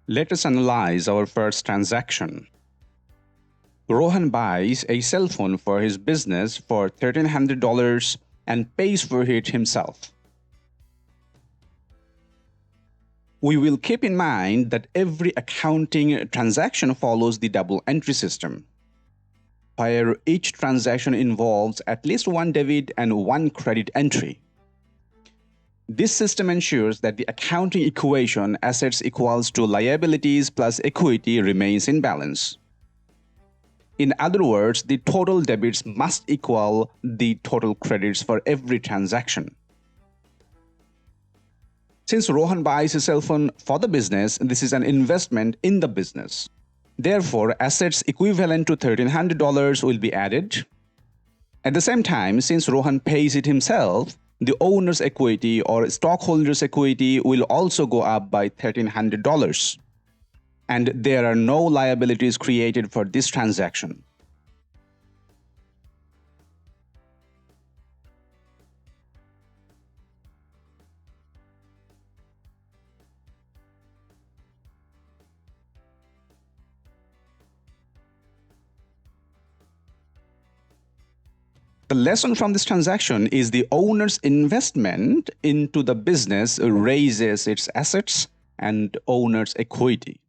Let us analyze our first transaction. Rohan buys a cell phone for his business for $1,300 and pays for it himself. We will keep in mind that every accounting transaction follows the double entry system, where each transaction involves at least one debit and one credit entry. This system ensures that the accounting equation assets equals to liabilities plus equity remains in balance. In other words, the total debits must equal the total credits for every transaction. Since Rohan buys a cell phone for the business, this is an investment in the business. Therefore, assets equivalent to $1,300 will be added. At the same time, since Rohan pays it himself, the owner's equity or stockholder's equity will also go up by $1,300. And there are no liabilities created for this transaction. The lesson from this transaction is the owner's investment into the business raises its assets and owner's equity.